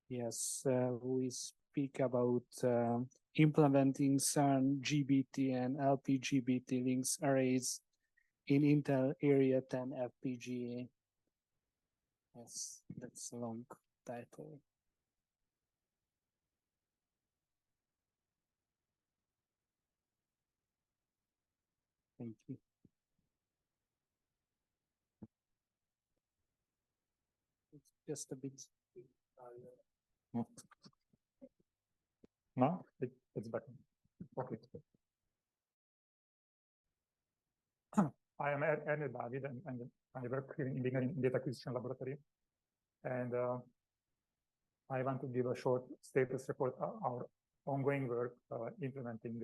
Yes, we speak about implementing CERN GBT and lpGBT links arrays in Intel Arria 10 FPGA. Yes, that's a long title. Thank you. It's just a bit. No, it's better. Okay. I am Ernő Dávid, and I work here in the Data Acquisition Laboratory. And I want to give a short status report of our ongoing work implementing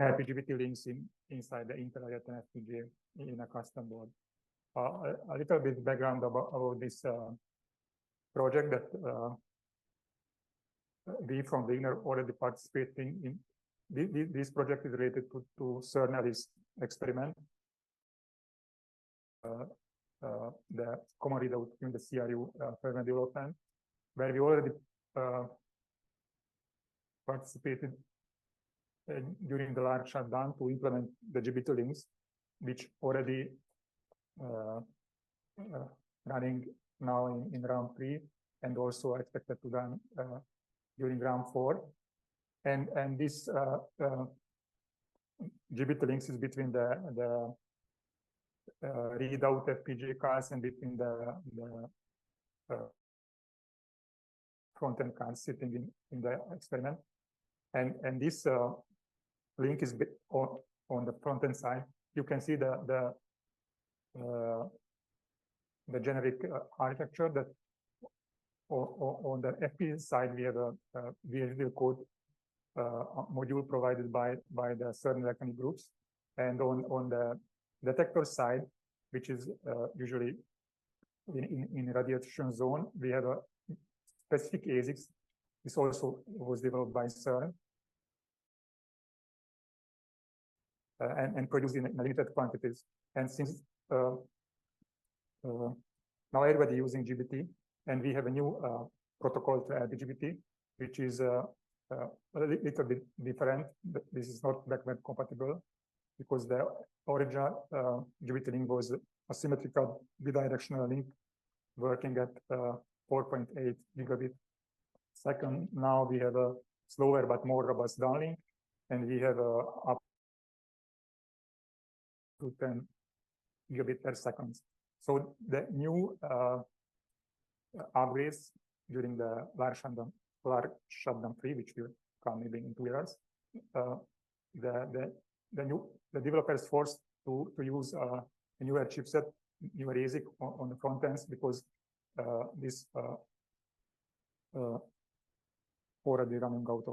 lpGBT links inside the Intel Arria 10 FPGA in a custom board. A little bit background about this project that we from Wigner already participating in. This project is related to CERN Alice experiment. The common readout in the CRU firmware development, where we already participated during the large shutdown to implement the GBT links, which already running now in round 3, and also expected to run during round 4. And this GBT links is between the readout FPGA cards and between the front-end cards sitting in the experiment. And this link is on the front-end side. You can see the generic architecture that on the FPGA side, we have a VHDL code module provided by the CERN electronic groups. And on the detector side, which is usually in radiation zone, we have a specific ASICs. This also was developed by CERN and produced in limited quantities. And since now everybody using GBT, and we have a new protocol to lpGBT, which is a little bit different. This is not backward compatible because the original GBT link was a symmetrical bidirectional link working at 4.8 gigabit second. Now we have a slower but more robust downlink, and we have up to 10 gigabit per second. So the new upgrades during the large shutdown 3, which will come maybe in 2 years, the developers forced to use a newer chipset, newer ASIC on the front ends, because this already running out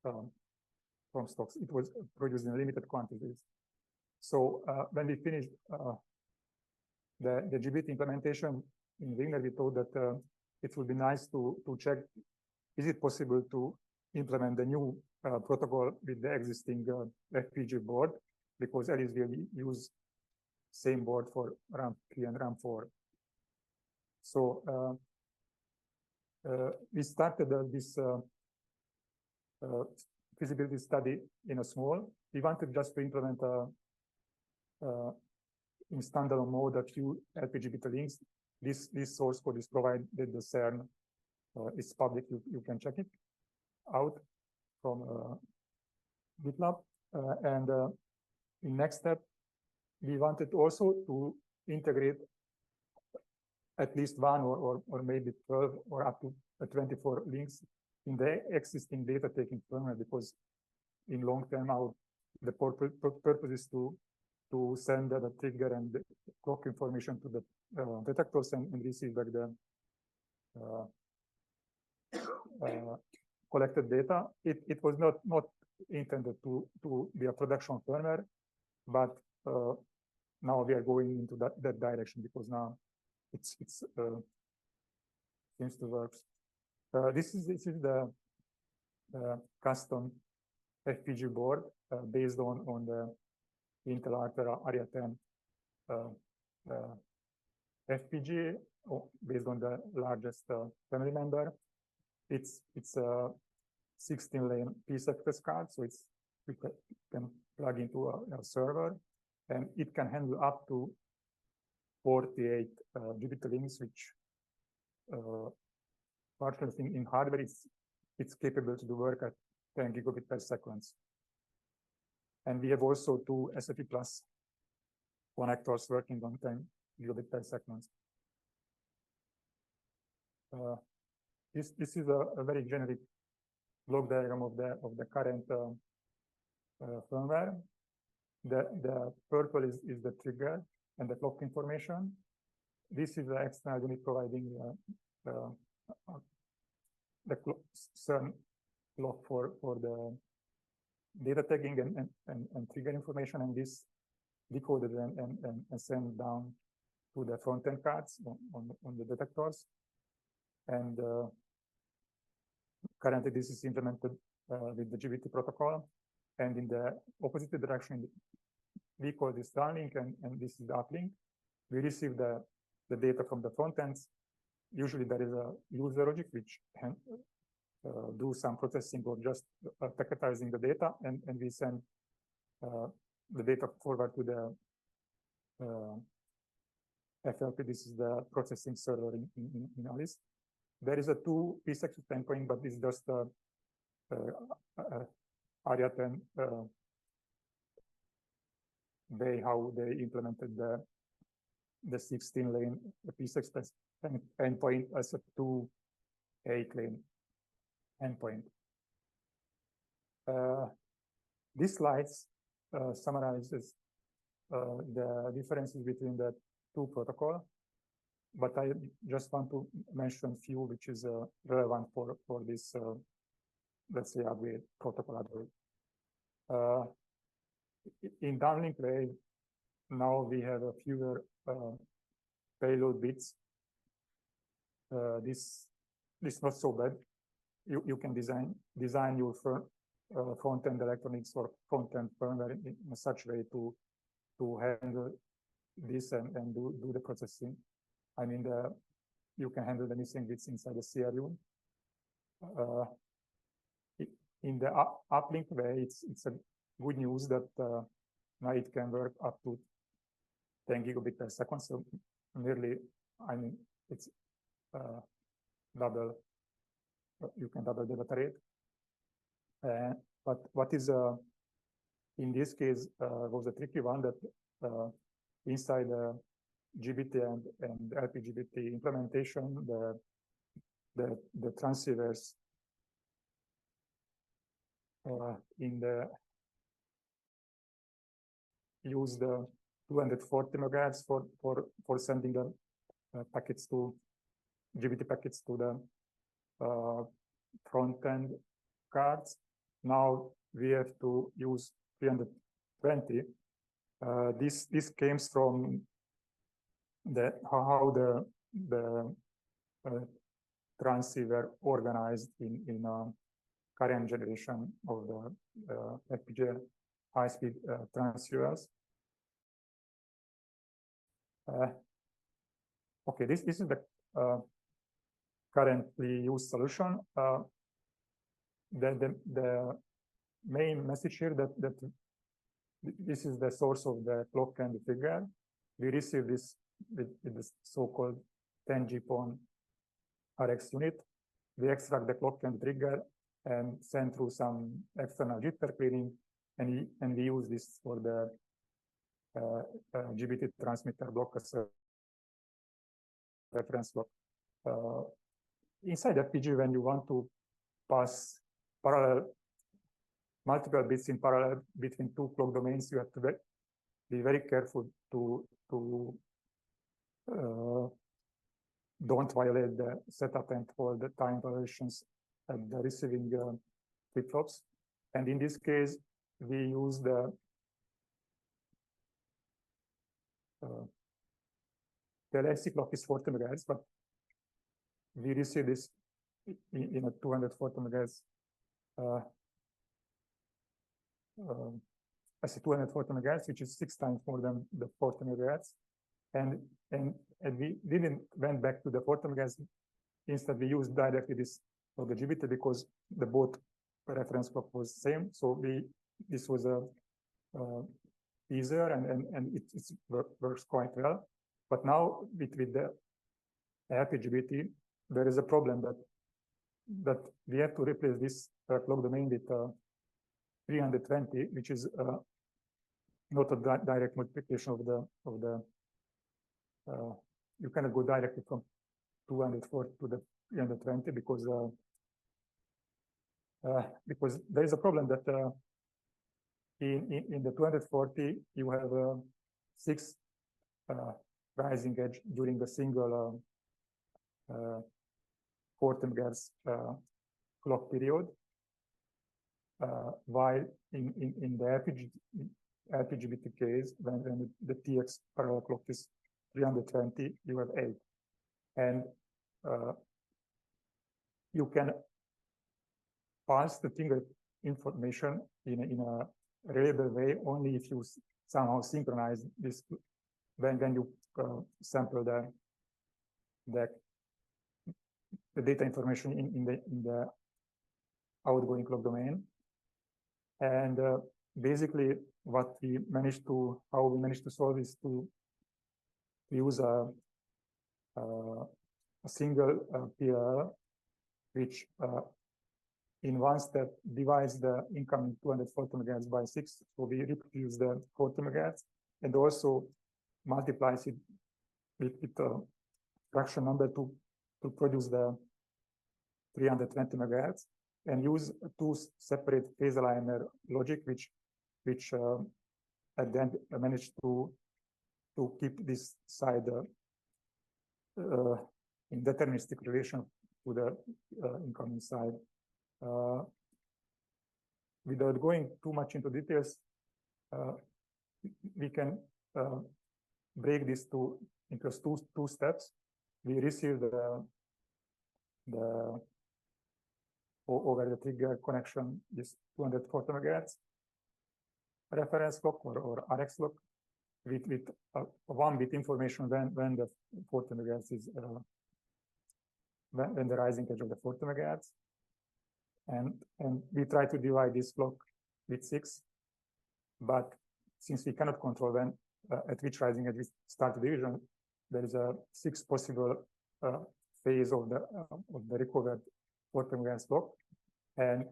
of from stocks. It was produced in limited quantities. So when we finished the GBT implementation in Wigner, we thought that it would be nice to check, is it possible to implement the new protocol with the existing FPGA board, because Alice will use same board for RAM 3 and RAM 4. So we started this feasibility study in a small. We wanted just to implement in standalone mode a few lpGBT links. This source code is provided the CERN. It's public. You can check it out from GitLab. And in next step, we wanted also to integrate at least 1 or maybe 12 or up to 24 links in the existing data taking firmware, because in long term, the purpose is to send the trigger and the clock information to the detectors and receive back the collected data. It was not intended to be a production firmware, but now we are going into that direction, because now it's seems to work. This is the custom FPGA board based on the Intel Arria 10 FPGA based on the largest family member. it's a 16-lane PCI card, so you can plug into a server, and it can handle up to 48 GBT links, which partially in hardware it's capable to do work at 10 gigabit per second. And we have also two SFP plus connectors working on 10 gigabit per second. This is a very generic block diagram of the current firmware. The purple is the trigger and the clock information. This is the external unit providing the CERN clock for the data tagging and trigger information, and this decoded and sent down to the front-end cards on the detectors. And currently this is implemented with the GBT protocol, and in the opposite direction we call this downlink, and this is the uplink. We receive the data from the front ends. Usually there is a user logic which can do some processing or just packetizing the data, and we send the data forward to the FLP. This is the processing server in Alice. There is a 2 PCI endpoint, but this is just Arria 10 way how they implemented the 16-lane PCI endpoint as a 2 8-lane endpoint. This slide summarizes the differences between the two protocols, but I just want to mention a few which is relevant for this, let's say, upgrade protocol upgrade. In downlink way, now we have a fewer payload bits. This is not so bad. You can design your front-end electronics or front-end firmware in such way to handle this and do the processing. I mean, you can handle the missing bits inside the CRU. In the uplink way, it's a good news that now it can work up to 10 gigabit per second. So nearly, I mean, it's double. You can double the data rate. But what is in this case was a tricky one, that inside the GBT and lpGBT implementation, the transceivers in the use the 240 megahertz for sending the packets to GBT packets to the front-end cards. Now we have to use 320. This came from how the transceiver organized in current generation of the FPGA high-speed transceivers. Okay, this is the currently used solution. The main message here that this is the source of the clock and the trigger. We receive this with the so-called 10G-PON RX unit. We extract the clock and trigger and send through some external jitter cleaning, and we use this for the GBT transmitter block as a reference block. Inside FPGA, when you want to pass multiple bits in parallel between two clock domains, you have to be very careful to don't violate the setup and hold the time variations at the receiving flip-flops. And in this case, we use the LSC clock is 40 megahertz, but we receive this in a 240 megahertz. I say 240 megahertz, which is 6 times more than the 40 megahertz. And we didn't went back to the 40 megahertz. Instead, we used directly this the GBT because the both reference clock was same. So this was easier and it works quite well. But now with the lpGBT, there is a problem that we have to replace this clock domain with 320, which is not a direct multiplication of the you cannot go directly from 240 to the 320 because there is a problem that in the 240 you have 6 rising edge during the single 4 megahertz clock period, while in the lpGBT case, when the TX parallel clock is 320, you have 8, and you can pass the finger information in a reliable way only if you somehow synchronize this when you sample the data information in the outgoing clock domain. And basically how we managed to solve is to use a single PLL, which in one step divides the incoming 240 megahertz by 6. So we reproduce the 40 megahertz and also multiplies it with a fraction number to produce the 320 megahertz, and use 2 separate phase aligner logic, which at the end managed to keep this side in deterministic relation to the incoming side. Without going too much into details, we can break this into two steps. We receive the over the trigger connection this 240 megahertz reference clock or RX clock with 1 bit information when the 40 megahertz is when the rising edge of the 40 megahertz, and we try to divide this clock with 6, but since we cannot control when at which rising edge we start the division, there is a 6 possible phase of the recovered 40 megahertz clock, and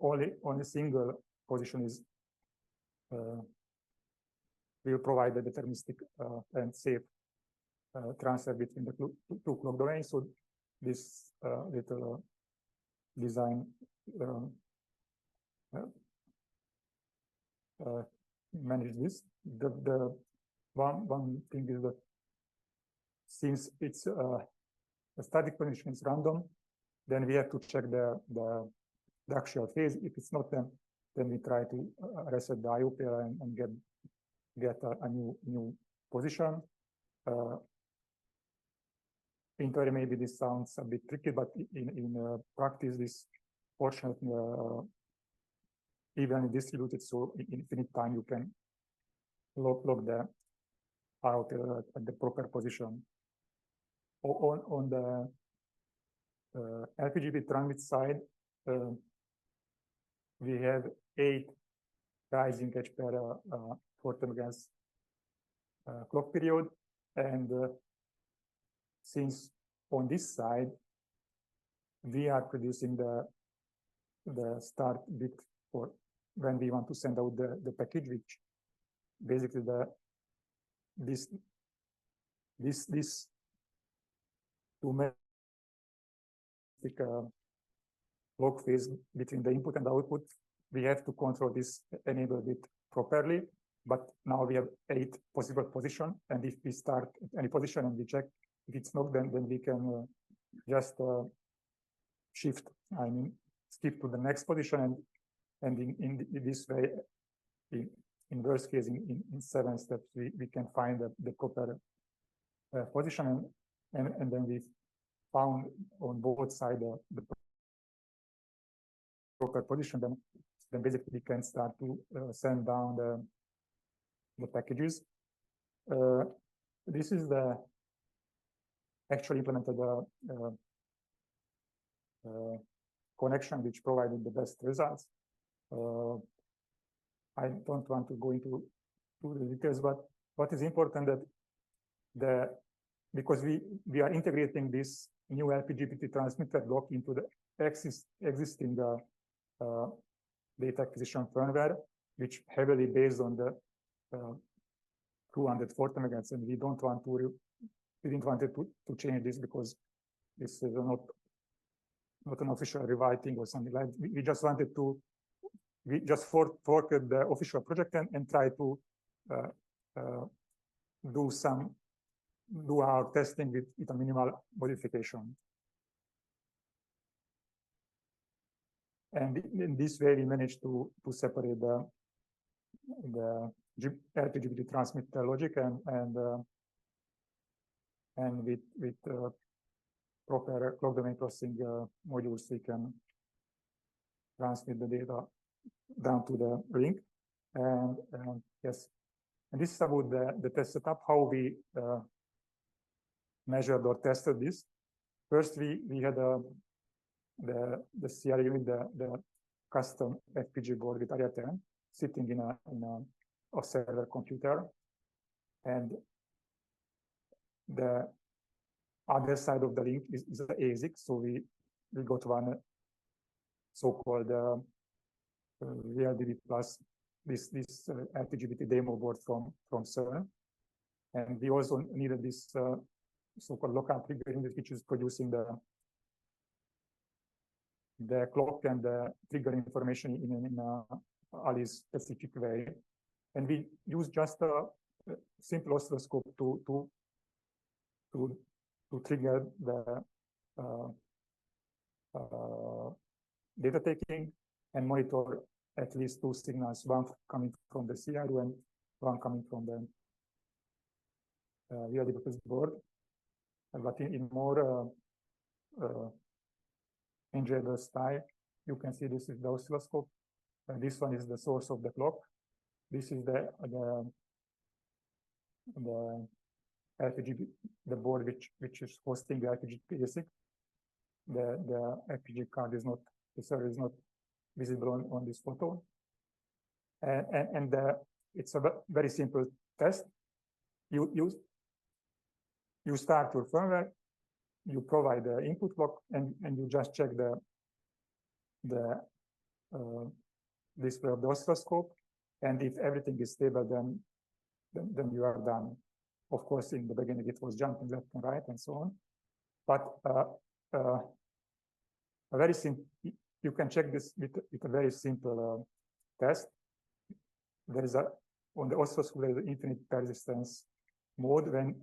only single position is will provide the deterministic and safe transfer between the two clock domains. So this little design manage this. The one thing is that since it's a static position is random, then we have to check the actual phase. If it's not, then we try to reset the IOPL and get a new position. In theory, maybe this sounds a bit tricky, but in practice, this fortunately evenly distributed, so in infinite time you can lock the IOPL at the proper position. On the lpGBT transmit side, we have 8 rising edge per 40 megahertz clock period, and since on this side we are producing the start bit for when we want to send out the package, which basically this two log phase between the input and the output, we have to control this enable bit properly. But now we have 8 possible positions, and if we start at any position and we check if it's not, then we can just shift, skip to the next position, and in this way, in worst case, in 7 steps, we can find the proper position, and then we found on both sides the proper position, then basically we can start to send down the packages. This is the actually implemented connection which provided the best results. I don't want to go into the details, but what is important that because we are integrating this new lpGBT transmitter block into the existing data acquisition firmware, which heavily based on the 240 megahertz, and we didn't want to change this because this is not an official rewriting or something like that. We just wanted to fork the official project and try to do our testing with a minimal modification. And in this way, we managed to separate the lpGBT transmitter logic and with proper clock domain processing modules, we can transmit the data down to the link. And yes, and this is about the test setup, how we measured or tested this. First, we had the CRU unit, the custom FPGA board with Arria 10 sitting in a server computer, and the other side of the link is the ASIC. So we got one so-called VLDB plus this lpGBT demo board from CERN, and we also needed this so-called local trigger unit, which is producing the clock and the trigger information in a highly specific way. And we use just a simple oscilloscope to trigger the data taking and monitor at least two signals, one coming from the CRU and one coming from the VLDB board. But in more enjoyable style, you can see this is the oscilloscope. This one is the source of the clock. This is the lpGBT, the board which is hosting the lpGBT ASIC. The FPGA card is not, the server is not visible on this photo. And it's a very simple test. You start your firmware, you provide the input clock, and you just check the display of the oscilloscope. And if everything is stable, then you are done. Of course, in the beginning, it was jumping left and right and so on. But a very simple, you can check this with a very simple test. There is on the oscilloscope, there is an infinite persistence mode when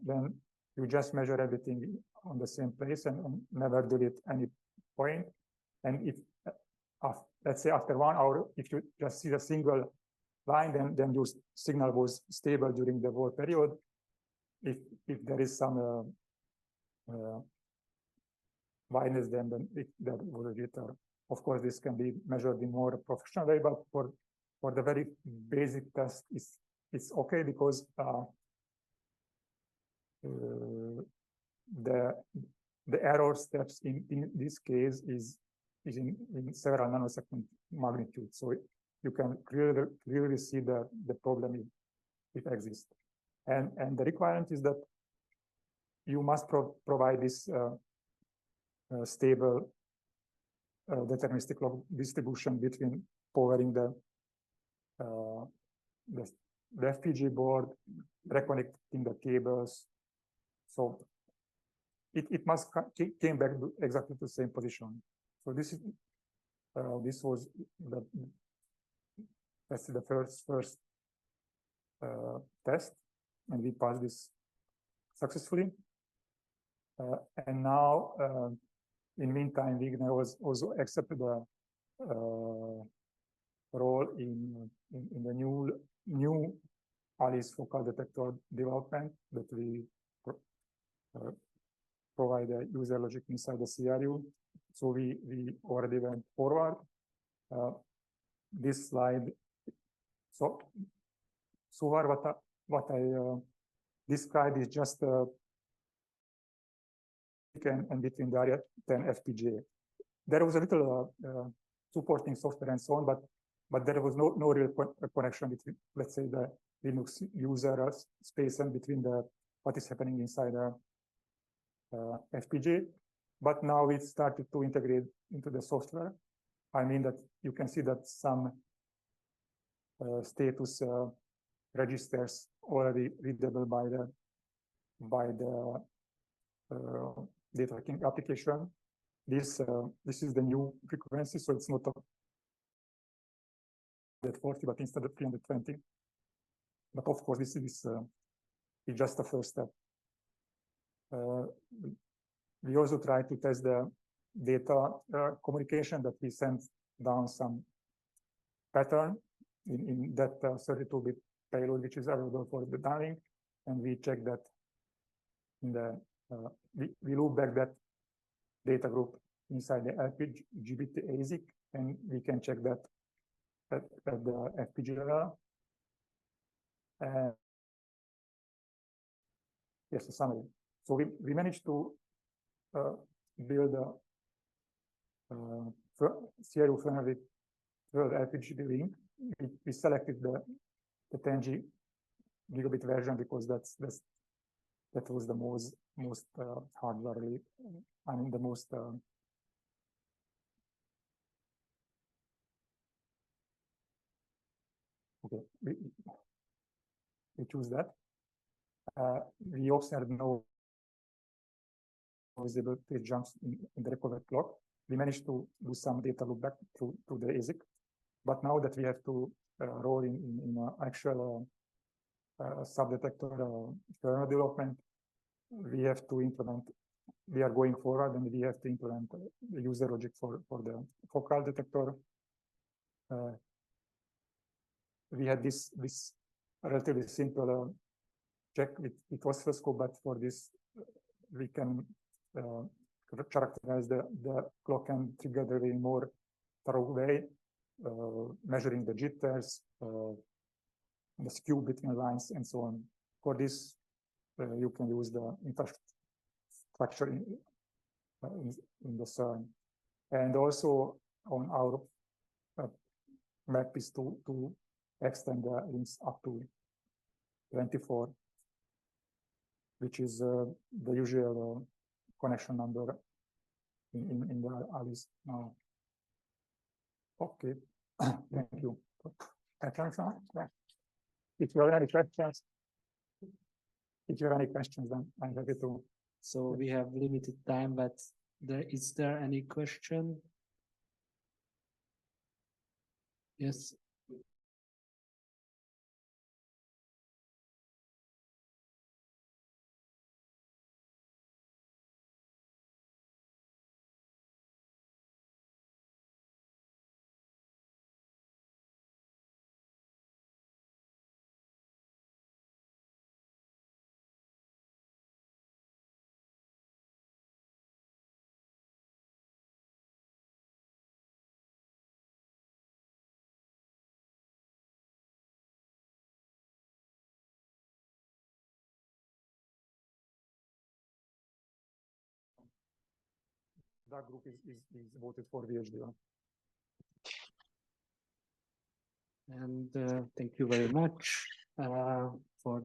you just measure everything on the same place and never delete any point. And if, let's say after 1 hour, if you just see a single line, then your signal was stable during the whole period. If there is some widens, then that will return. Of course, this can be measured in more professional way, but for the very basic test, it's okay because the error steps in this case is in several nanosecond magnitude. So you can clearly see the problem if it exists. And the requirement is that you must provide this stable deterministic log distribution between powering the FPGA board, reconnecting the cables. So it must came back to exactly the same position. So this was the first test, and we passed this successfully. And now, in meantime, Wigner was also accepted a role in the new Alice focal detector development that we provide a user logic inside the CRU. So we already went forward. This slide. So far, what I described is just and between the Arria 10 FPGA. there was a little supporting software and so on, but there was no real connection between, let's say, the Linux user space and between what is happening inside FPGA. But now it started to integrate into the software. I mean that you can see that some status registers already readable by the data tracking application. This is the new frequency, so it's not at 40, but instead of 320. But of course, this is just the first step. We also try to test the data communication, that we send down some pattern in that 32-bit payload, which is available for the downlink, and we check that in the we loop back that data group inside the lpGBT ASIC, and we can check that at the FPGA level. Yes, a summary. So we managed to build a CRU family 12 lpGBT link. We selected the 10 gigabit version because that was the most hardware, I mean the most okay. We choose that. We observed no visible page jumps in the recovered clock. We managed to do some data loop back to the ASIC, but now that we have to roll in actual subdetector kernel development, we have to implement. We are going forward, and we have to implement the user logic for the focal detector. We had this relatively simple check with oscilloscope, but for this we can characterize the clock and trigger the in more thorough way, measuring the jitters, the skew between lines, and so on. For this, you can use the infrastructure in the CERN, and also on our map is to extend the links up to 24, which is the usual connection number in the ALICE now. Okay, thank you. If you have any questions, then I'm happy to. So we have limited time, but is there any question? Yes. That group is voted for VHDL. And thank you very much for